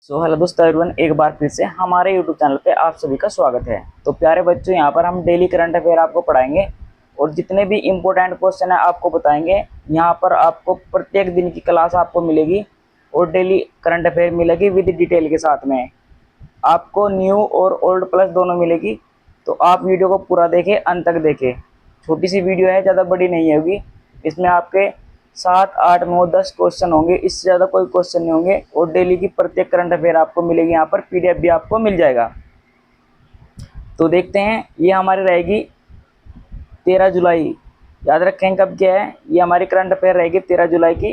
Hello दोस्तों everyone, एक बार फिर से हमारे यूट्यूब चैनल पे आप सभी का स्वागत है। तो प्यारे बच्चों, यहाँ पर हम डेली करंट अफेयर आपको पढ़ाएंगे और जितने भी इम्पोर्टेंट क्वेश्चन है आपको बताएंगे। यहाँ पर आपको प्रत्येक दिन की क्लास आपको मिलेगी और डेली करंट अफेयर मिलेगी विद डिटेल के साथ में। आपको न्यू और ओल्ड प्लस दोनों मिलेगी। तो आप वीडियो को पूरा देखें, अंत तक देखें। छोटी सी वीडियो है, ज़्यादा बड़ी नहीं होगी। इसमें आपके 7, 8, 9, 10 क्वेश्चन होंगे, इससे ज़्यादा कोई क्वेश्चन नहीं होंगे। और डेली की प्रत्येक करंट अफेयर आपको मिलेगी, यहाँ पर पीडीएफ भी आपको मिल जाएगा। तो देखते हैं, ये हमारी रहेगी 13 जुलाई। याद रखें कब क्या है, ये हमारी करंट अफेयर रहेगी 13 जुलाई की।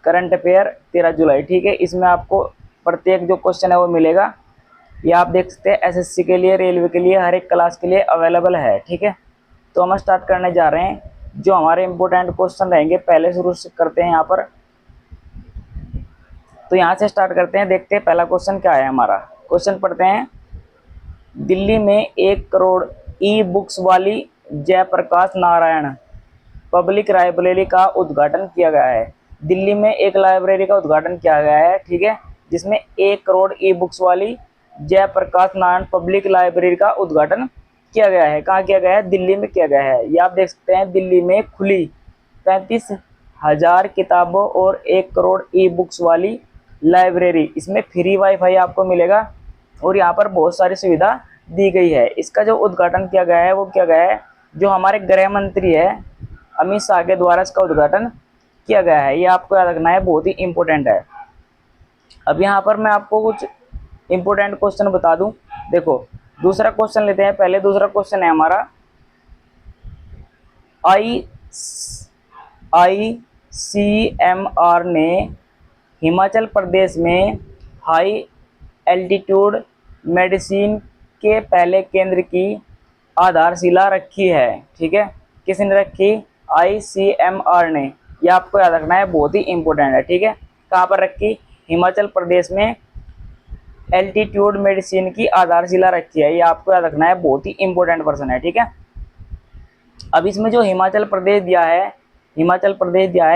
करंट अफेयर 13 जुलाई, ठीक है। इसमें आपको प्रत्येक जो क्वेश्चन है वो मिलेगा। ये आप देख सकते हैं एसएससी के लिए, रेलवे के लिए, हर एक क्लास के लिए अवेलेबल है, ठीक है। तो हम स्टार्ट करने जा रहे हैं। जो हमारे इंपॉर्टेंट क्वेश्चन रहेंगे पहले शुरू से करते हैं यहाँ पर। तो यहाँ से स्टार्ट करते हैं, देखते हैं पहला क्वेश्चन क्या है हमारा। क्वेश्चन पढ़ते हैं। दिल्ली में 1 करोड़ ई बुक्स वाली जयप्रकाश नारायण पब्लिक लाइब्रेरी का उद्घाटन किया गया है। दिल्ली में एक लाइब्रेरी का उद्घाटन किया गया है, ठीक है, जिसमें 1 करोड़ ई बुक्स वाली जयप्रकाश नारायण पब्लिक लाइब्रेरी का उद्घाटन किया गया है। कहाँ किया गया है? दिल्ली में किया गया है। ये आप देख सकते हैं, दिल्ली में खुली 35,000 किताबों और 1 करोड़ ई बुक्स वाली लाइब्रेरी। इसमें फ्री वाईफाई आपको मिलेगा और यहाँ पर बहुत सारी सुविधा दी गई है। इसका जो उद्घाटन किया गया है वो किया गया है, जो हमारे गृह मंत्री है अमित शाह के द्वारा इसका उद्घाटन किया गया है। ये आपको याद रखना है, बहुत ही इंपॉर्टेंट है। अब यहाँ पर मैं आपको कुछ इंपॉर्टेंट क्वेश्चन बता दूं। देखो, दूसरा क्वेश्चन लेते हैं। पहले दूसरा क्वेश्चन है हमारा, ICMR ने हिमाचल प्रदेश में हाई एल्टीट्यूड मेडिसिन के पहले केंद्र की आधारशिला रखी है, ठीक है। किसने रखी? ICMR ने। यह आपको याद रखना है, बहुत ही इंपॉर्टेंट है, ठीक है। कहाँ पर रखी? हिमाचल प्रदेश में एल्टीट्यूड मेडिसिन की आधारशिला रखी है। ये आपको याद रखना है, बहुत ही इंपॉर्टेंट पर्सन है, ठीक है। अब इसमें जो हिमाचल प्रदेश दिया है,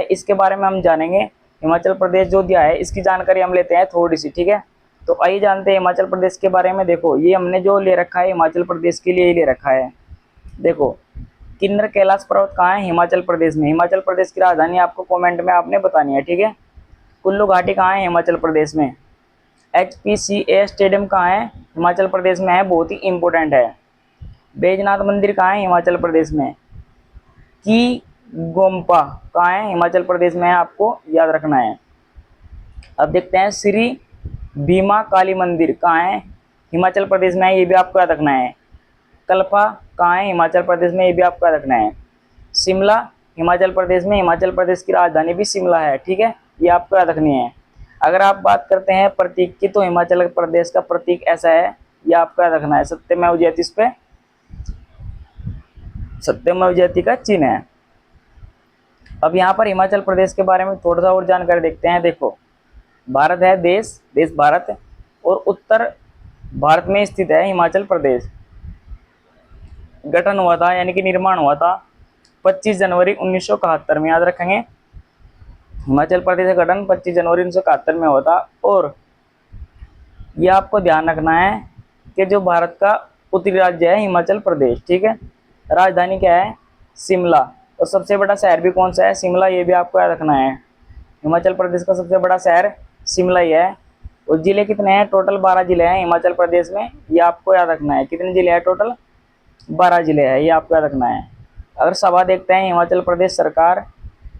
इसके बारे में हम जानेंगे। हिमाचल प्रदेश जो दिया है इसकी जानकारी हम लेते हैं थोड़ी सी, ठीक है। तो आइए जानते हैं हिमाचल प्रदेश के बारे में। देखो, ये हमने जो ले रखा है हिमाचल प्रदेश के लिए ही ले रखा है। देखो, किन्नर कैलाश पर्वत कहाँ है? हिमाचल प्रदेश में। हिमाचल प्रदेश की राजधानी आपको कमेंट में आपने बतानी है, ठीक है। कुल्लू घाटी कहाँ है? हिमाचल प्रदेश में। HPCA स्टेडियम कहाँ है? हिमाचल प्रदेश में है, बहुत ही इंपॉर्टेंट है। बैजनाथ मंदिर कहाँ है? हिमाचल प्रदेश में। की गोम्पा कहाँ है? हिमाचल प्रदेश में है, आपको याद रखना है। अब देखते हैं, श्री भीमा काली मंदिर कहाँ है? हिमाचल प्रदेश में है, ये भी आपको याद रखना है। कल्पा कहाँ है? हिमाचल प्रदेश में, ये भी आपको याद रखना है। शिमला हिमाचल प्रदेश में, हिमाचल प्रदेश की राजधानी भी शिमला है, ठीक है। ये आपको याद रखनी है। अगर आप बात करते हैं प्रतीक की, तो हिमाचल प्रदेश का प्रतीक ऐसा है, ये आपको याद रखना है। सत्यमेव जयते, इस पे सत्यमेव जयते का चिन्ह है। अब यहाँ पर हिमाचल प्रदेश के बारे में थोड़ा सा और जानकारी देखते हैं। देखो, भारत है देश भारत, और उत्तर भारत में स्थित है हिमाचल प्रदेश। गठन हुआ था, यानी कि निर्माण हुआ था 25 जनवरी 1971 में। याद रखेंगे, हिमाचल प्रदेश का गठन 25 जनवरी 1971 में हुआ था। और यह आपको ध्यान रखना है कि जो भारत का उत्तरी राज्य है हिमाचल प्रदेश, ठीक है। राजधानी क्या है? शिमला। और सबसे बड़ा शहर भी कौन सा है? शिमला। ये भी आपको याद रखना है, हिमाचल प्रदेश का सबसे बड़ा शहर शिमला ही है। और जिले कितने हैं? टोटल 12 जिले हैं हिमाचल प्रदेश में, ये आपको याद रखना है। कितने जिले हैं? टोटल 12 जिले हैं, ये आपको याद रखना है। अगर सभा देखते हैं हिमाचल प्रदेश सरकार,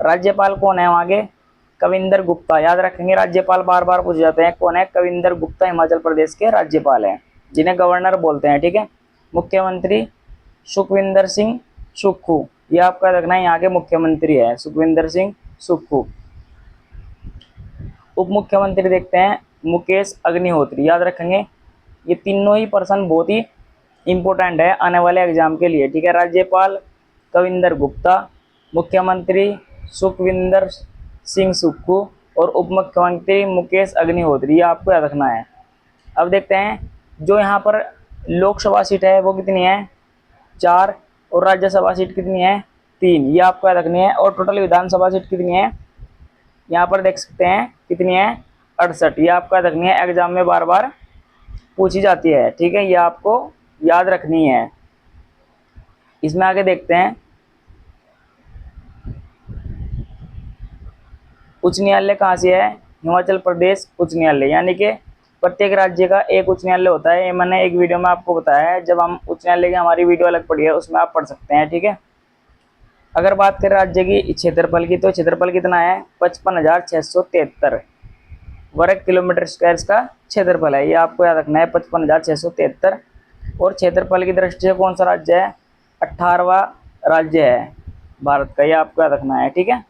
राज्यपाल कौन है वहाँ के? कविंदर गुप्ता। याद रखेंगे, राज्यपाल बार बार पूछ जाते हैं, कौन है? कविंदर गुप्ता हिमाचल प्रदेश के राज्यपाल हैं, जिन्हें गवर्नर बोलते हैं, ठीक है। मुख्यमंत्री सुखविंदर सिंह सुक्खू, ये आपका रखना है, यहाँ के मुख्यमंत्री है सुखविंदर सिंह सुक्खू। उप मुख्यमंत्री देखते हैं, मुकेश अग्निहोत्री। याद रखेंगे, ये तीनों ही पर्सन बहुत ही इंपॉर्टेंट है आने वाले एग्जाम के लिए, ठीक है। राज्यपाल कविंदर गुप्ता, मुख्यमंत्री सुखविंदर सिंह सुक्खू और उप मुख्यमंत्री मुकेश अग्निहोत्री, ये आपको याद रखना है। अब देखते हैं, जो यहाँ पर लोकसभा सीट है वो कितनी है? 4। और राज्यसभा सीट कितनी है? 3। ये आपको याद रखनी है। और टोटल विधानसभा सीट कितनी है? यहाँ पर देख सकते हैं कितनी है? 68। ये आपका रखनी है, एग्जाम में बार बार पूछी जाती है, ठीक है, ये आपको याद रखनी है। इसमें आगे देखते हैं, उच्च न्यायालय कहाँ से है? हिमाचल प्रदेश उच्च न्यायालय, यानी कि प्रत्येक राज्य का एक उच्च न्यायालय होता है। ये मैंने एक वीडियो में आपको बताया है, जब हम उच्च न्यायालय की हमारी वीडियो अलग पड़ी है, उसमें आप पढ़ सकते हैं, ठीक है। अगर बात करें राज्य की क्षेत्रफल की, तो क्षेत्रफल कितना है? 55,673 वर्ग किलोमीटर स्क्वायर का क्षेत्रफल है। ये आपको याद रखना है, 55,673। और क्षेत्रफल की दृष्टि से कौन सा राज्य है? 18वां राज्य है भारत का, ये आपको याद रखना है, ठीक है।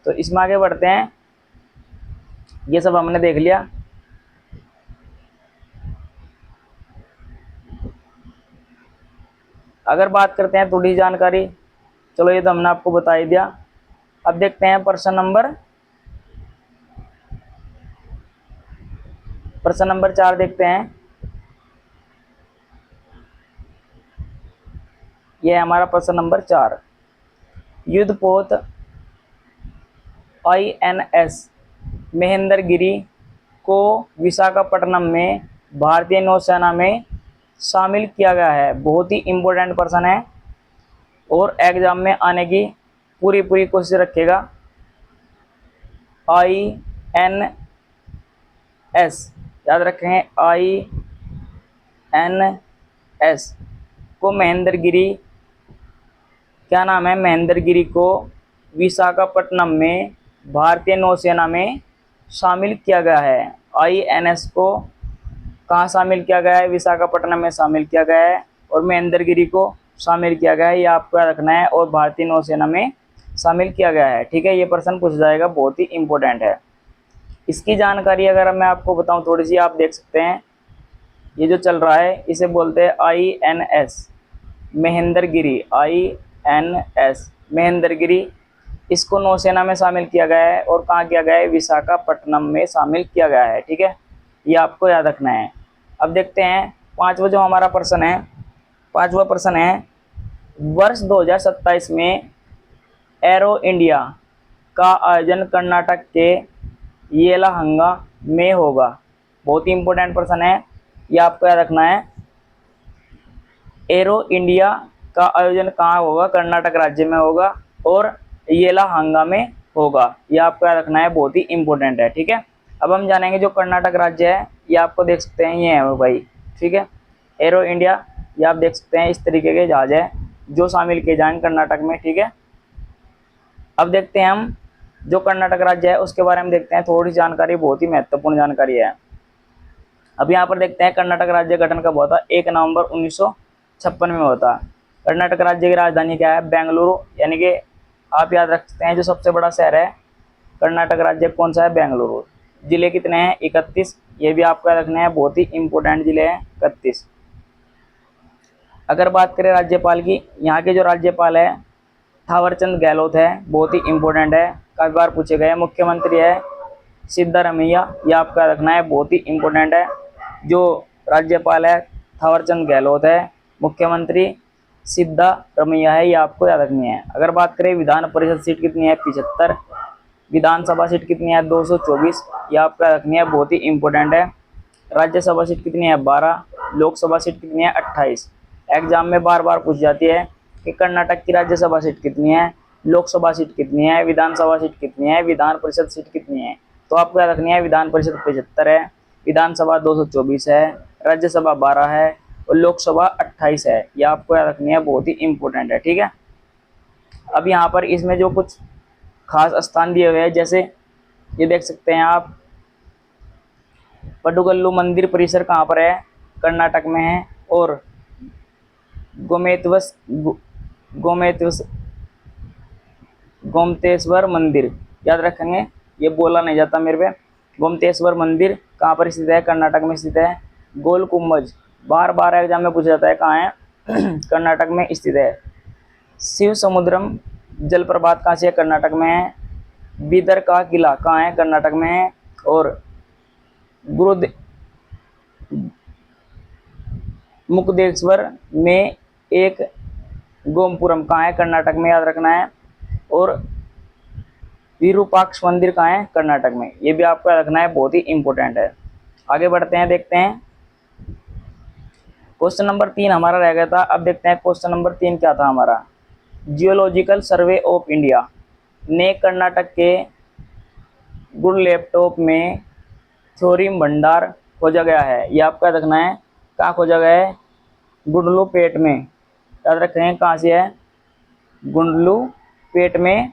तो इसमें आगे बढ़ते हैं, ये सब हमने देख लिया। अगर बात करते हैं थोड़ी जानकारी, चलो ये तो हमने आपको बता ही दिया। अब देखते हैं प्रश्न नंबर 4 देखते हैं। ये है हमारा प्रश्न नंबर 4। युद्धपोत INS महेंद्रगिरी को विशाखापट्टनम में भारतीय नौसेना में शामिल किया गया है। बहुत ही इंपॉर्टेंट प्रश्न है और एग्जाम में आने की पूरी पूरी कोशिश रखेगा। INS याद रखें, INS को महेंद्रगिरी, क्या नाम है? महेंद्रगिरी को विशाखापट्टनम में भारतीय नौसेना में शामिल किया गया है। INS को कहाँ शामिल किया गया है? विशाखापट्टनम में शामिल किया गया है और महेंद्रगिरी को शामिल किया गया है, ये आपको याद रखना है, और भारतीय नौसेना में शामिल किया गया है, ठीक है। ये प्रश्न पूछा जाएगा, बहुत ही इंपॉर्टेंट है। इसकी जानकारी अगर मैं आपको बताऊं थोड़ी सी, आप देख सकते हैं, ये जो चल रहा है इसे बोलते हैं INS महेंद्रगिरी। INS महेंद्रगिरी, इसको नौसेना में शामिल किया गया है और कहाँ किया गया है? विशाखापट्टनम में शामिल किया गया है, ठीक है, ये आपको याद रखना है। अब देखते हैं पांचवा जो हमारा प्रश्न है। पांचवा प्रश्न है, वर्ष 2027 में एरो इंडिया का आयोजन कर्नाटक के येलाहंगा में होगा। बहुत ही इंपॉर्टेंट प्रश्न है, ये आपको याद रखना है। एरो इंडिया का आयोजन कहाँ होगा? कर्नाटक राज्य में होगा और येलाहंगा में होगा, ये आपको याद रखना है, बहुत ही इंपॉर्टेंट है, ठीक है। अब हम जानेंगे जो कर्नाटक राज्य है, ये आपको देख सकते हैं, ये है भाई, ठीक है। एरो इंडिया, ये आप देख सकते हैं, इस तरीके के जहाज है जो शामिल किए जाएंगे कर्नाटक में, ठीक है। अब देखते हैं हम जो कर्नाटक राज्य है उसके बारे में देखते हैं थोड़ी जानकारी, बहुत ही महत्वपूर्ण जानकारी है। अब यहाँ पर देखते हैं कर्नाटक राज्य गठन कब हुआ था? 1 नवंबर 1956 में हुआ था। कर्नाटक राज्य की राजधानी क्या है? बेंगलुरु, यानी कि आप याद रख सकते हैं जो सबसे बड़ा शहर है कर्नाटक राज्य कौन सा है? बेंगलुरु। जिले कितने हैं? 31, ये भी आपको याद रखना है, बहुत ही इंपॉर्टेंट जिले हैं 31। अगर बात करें राज्यपाल की, यहाँ के जो राज्यपाल है थावरचंद गहलोत है, बहुत ही इंपॉर्टेंट है, काफी बार पूछे गए। मुख्यमंत्री है सिद्धारमैया, ये आपका रखना है, बहुत ही इंपॉर्टेंट है। जो राज्यपाल है थावरचंद गहलोत है, मुख्यमंत्री सिद्धारमैया है, ये आपको याद रखनी है। अगर बात करें विधान परिषद सीट कितनी है? 75। विधानसभा सीट कितनी है? 224, ये आपका रखनी है, बहुत ही इंपॉर्टेंट है। राज्यसभा सीट कितनी है? 12। लोकसभा सीट कितनी है? 28। एग्जाम में बार बार पूछ जाती है कि कर्नाटक की राज्यसभा सीट कितनी है, लोकसभा सीट कितनी है, विधानसभा सीट कितनी है, विधान परिषद सीट कितनी है। तो आपको याद रखनी है, विधान परिषद 75 है, विधानसभा 224 है, राज्यसभा 12 है और लोकसभा 28 है, यह आपको याद रखनी है, बहुत ही इंपॉर्टेंट है, ठीक है। अब यहाँ पर इसमें जो कुछ खास स्थान दिए हुए हैं, जैसे ये देख सकते हैं आप, पडुगल्लू मंदिर परिसर कहाँ पर है? कर्नाटक में है। और गोमेतवस गोमेतवस गोमतेश्वर मंदिर, याद रखेंगे, ये बोला नहीं जाता मेरे पे। गोमतेश्वर मंदिर कहाँ पर स्थित है? कर्नाटक में स्थित है। गोल कुंभज, बार बार एग्जाम में पूछा जाता है, कहाँ है? कर्नाटक में स्थित है। शिव समुद्रम जलप्रपात कहाँ से है? कर्नाटक में है। बीदर का किला कहाँ है? कर्नाटक में है। और गुरु मुक्तेश्वर में एक गोमपुरम कहाँ है? कर्नाटक में, याद रखना है। और विरूपाक्ष मंदिर कहाँ है? कर्नाटक में। ये भी आपको याद रखना है, बहुत ही इंपॉर्टेंट है। आगे बढ़ते हैं, देखते हैं क्वेश्चन नंबर 3 हमारा रह गया था। अब देखते हैं क्वेश्चन नंबर 3 क्या था हमारा। जियोलॉजिकल सर्वे ऑफ इंडिया ने कर्नाटक के गुड लैपटॉप में थोरियम भंडार खोजा गया है। ये आपको याद रखना है, कहाँ खोजा गया है? गुंडलू पेट में। याद रखें कहाँ से है? गुंडलू पेट में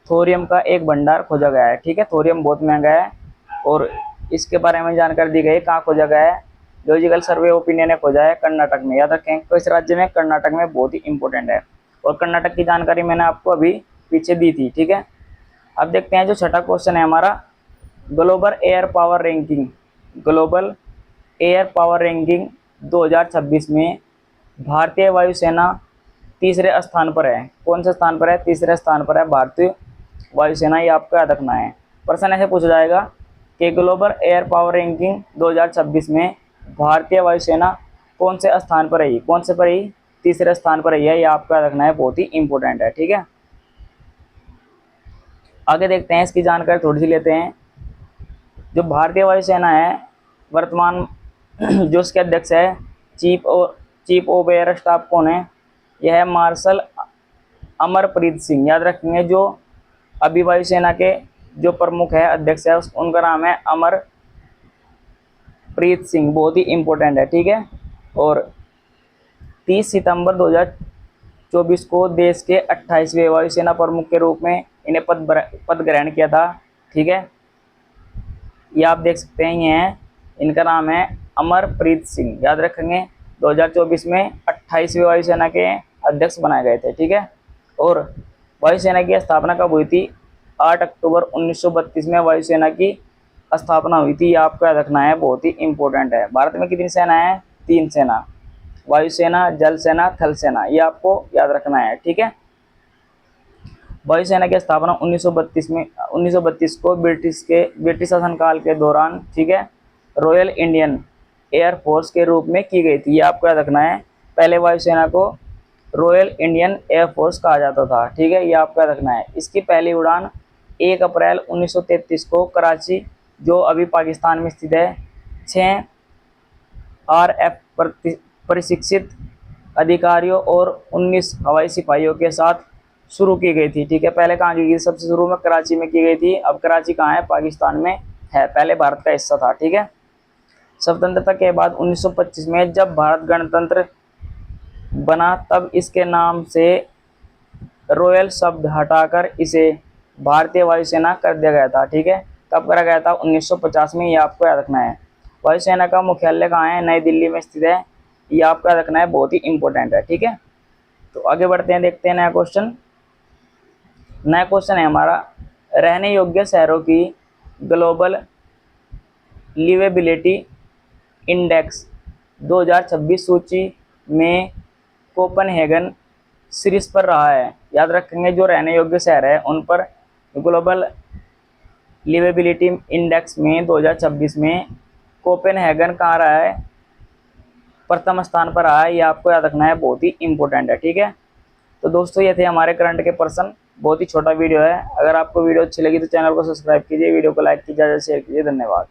थोरियम का एक भंडार खोजा गया है। ठीक है, थोरियम बहुत महंगा है और इसके बारे में जानकारी दी गई। कहाँ खोजा गया है? जियोलॉजिकल सर्वे ऑफ इंडिया ने खोजा है कर्नाटक में। याद रखें किस राज्य में? कर्नाटक में। बहुत ही इंपॉर्टेंट है और कर्नाटक की जानकारी मैंने आपको अभी पीछे दी थी। ठीक है, अब देखते हैं जो छठा क्वेश्चन है हमारा, global air power ranking. Global air power ranking 2026 में भारतीय वायुसेना तीसरे स्थान पर है। कौन से स्थान पर है? तीसरे स्थान पर है भारतीय वायुसेना। ये आपको याद रखना है। प्रश्न ऐसे पूछा जाएगा कि ग्लोबल एयर पावर रैंकिंग 2026 में भारतीय वायुसेना कौन से स्थान पर है? कौन से पर है? तीसरे स्थान पर है। ये आपको याद रखना है, बहुत ही इंपॉर्टेंट है। ठीक है, आगे देखते हैं, इसकी जानकारी थोड़ी सी लेते हैं। जो भारतीय वायुसेना है वर्तमान जो उसके अध्यक्ष है, चीफ ऑफ एयर स्टाफ कौन है? यह है मार्शल अमरप्रीत सिंह। याद रखेंगे जो अभी वायुसेना के जो प्रमुख है, अध्यक्ष है, उनका नाम है अमरप्रीत सिंह। बहुत ही इंपॉर्टेंट है। ठीक है, और 30 सितंबर 2024 को देश के 28वें वायुसेना प्रमुख के रूप में इन्हें पद ग्रहण किया था। ठीक है, ये आप देख सकते हैं, ये हैं, इनका नाम है अमरप्रीत सिंह। याद रखेंगे 2024 में 28वें वायुसेना के अध्यक्ष बनाए गए थे। ठीक है, और वायुसेना की स्थापना कब हुई थी? 8 अक्टूबर 1932 में वायुसेना की स्थापना हुई थी। ये आपको याद रखना है, बहुत ही इंपॉर्टेंट है। भारत में कितनी सेना है? 3 सेना, वायुसेना, जल सेना, थल सेना। ये आपको याद रखना है। ठीक है, वायुसेना की स्थापना 1932 को ब्रिटिश शासनकाल के दौरान, ठीक है, रॉयल इंडियन एयर फोर्स के रूप में की गई थी। ये आपको याद रखना है। पहले वायुसेना को रॉयल इंडियन एयर फोर्स कहा जाता था। ठीक है, ये आपको याद रखना है। इसकी पहली उड़ान 1 अप्रैल 1933 को कराची, जो अभी पाकिस्तान में स्थित है, 6 RF प्रशिक्षित अधिकारियों और 19 हवाई सिपाहियों के साथ शुरू की गई थी। ठीक है, पहले कहाँ की गई? सबसे शुरू में कराची में की गई थी। अब कराची कहाँ है? पाकिस्तान में है, पहले भारत का हिस्सा था। ठीक है, स्वतंत्रता के बाद 1925 में जब भारत गणतंत्र बना तब इसके नाम से रॉयल शब्द हटाकर इसे भारतीय वायुसेना कर दिया गया था। ठीक है, कब करा गया था? 1950 में। ये आपको याद रखना है। वायुसेना का मुख्यालय कहाँ है? नई दिल्ली में स्थित है। ये आपको याद रखना है, बहुत ही इंपॉर्टेंट है। ठीक है, तो आगे बढ़ते हैं, देखते हैं नया क्वेश्चन। नया क्वेश्चन है हमारा, रहने योग्य शहरों की ग्लोबल लिवेबिलिटी इंडेक्स 2026 सूची में कोपनहेगन शीर्ष पर रहा है। याद रखेंगे जो रहने योग्य शहर है उन पर ग्लोबल लिवेबिलिटी इंडेक्स में 2026 में कोपेनहेगन कहाँ रहा है? प्रथम स्थान पर रहा है। ये आपको याद रखना है, बहुत ही इंपॉर्टेंट है। ठीक है, तो दोस्तों ये थे हमारे करंट के प्रश्न। बहुत ही छोटा वीडियो है। अगर आपको वीडियो अच्छी लगी तो चैनल को सब्सक्राइब कीजिए, वीडियो को लाइक कीजिए, शेयर कीजिए। धन्यवाद।